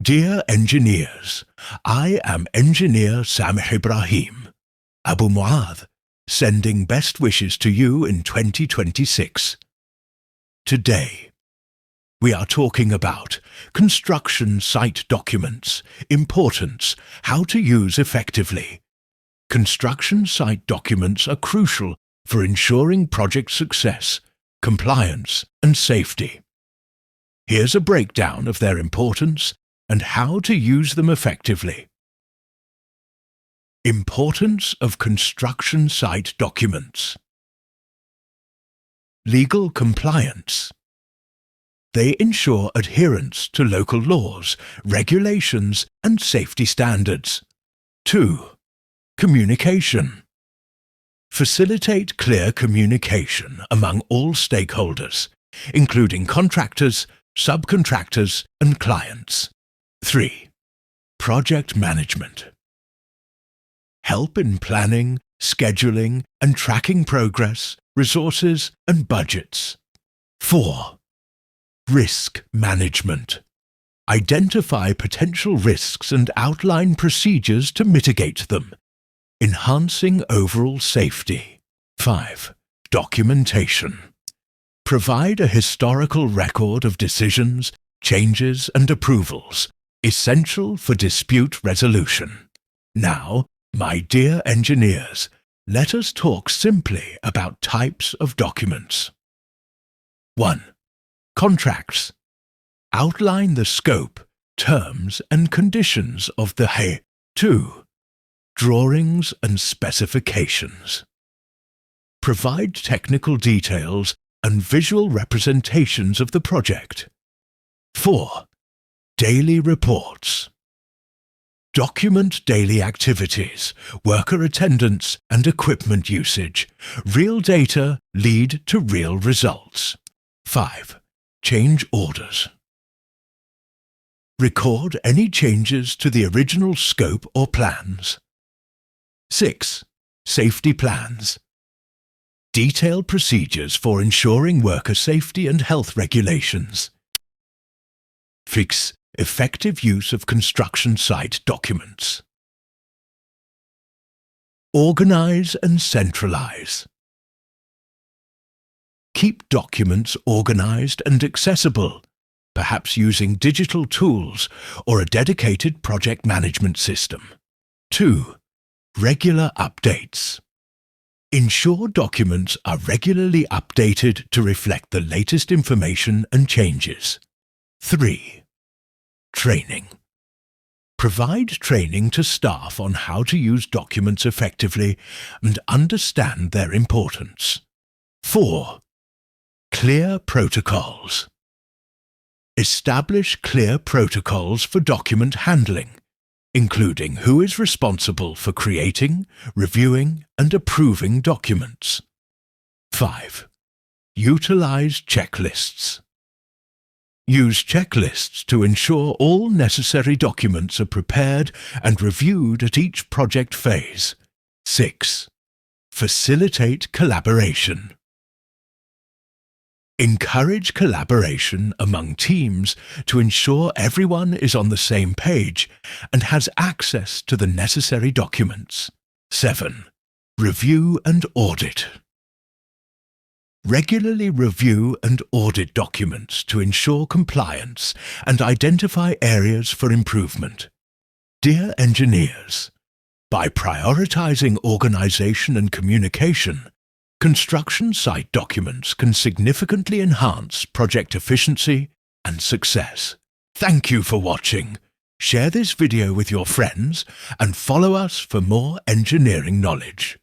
Dear engineers, I am engineer Samih Ibrahim, Abu Mu'adh, sending best wishes to you in 2026. Today, we are talking about construction site documents, importance, how to use effectively. Construction site documents are crucial for ensuring project success, compliance, and safety. Here's a breakdown of their importance and how to use them effectively. Importance of construction site documents. Legal compliance. They ensure adherence to local laws, regulations, and safety standards. 2. Communication. Facilitate clear communication among all stakeholders, including contractors, subcontractors, and clients. 3. Project management. Help in planning, scheduling, and tracking progress, resources, and budgets. 4. Risk management. Identify potential risks and outline procedures to mitigate them, enhancing overall safety. 5. Documentation. Provide a historical record of decisions, changes, and approvals, essential for dispute resolution. Now, my dear engineers, let us talk simply about types of documents. 1. Contracts. Outline the scope, terms, and conditions of the HE. 2. Drawings and specifications. Provide technical details and visual representations of the project. 4. Daily reports. Document daily activities, worker attendance, and equipment usage. Real data lead to real results. 5. Change orders. Record any changes to the original scope or plans. 6. Safety plans. Detail procedures for ensuring worker safety and health regulations. Fix effective use of construction site documents. Organize and centralize. Keep documents organized and accessible, perhaps using digital tools or a dedicated project management system. 2. Regular updates. Ensure documents are regularly updated to reflect the latest information and changes. 3. Training. Provide training to staff on how to use documents effectively and understand their importance. 4. Clear protocols. Establish clear protocols for document handling, including who is responsible for creating, reviewing, and approving documents. 5. Utilize checklists. Use checklists to ensure all necessary documents are prepared and reviewed at each project phase. 6. Facilitate collaboration. Encourage collaboration among teams to ensure everyone is on the same page and has access to the necessary documents. 7. Review and audit. Regularly review and audit documents to ensure compliance and identify areas for improvement. Dear engineers, by prioritizing organization and communication, construction site documents can significantly enhance project efficiency and success. Thank you for watching. Share this video with your friends and follow us for more engineering knowledge.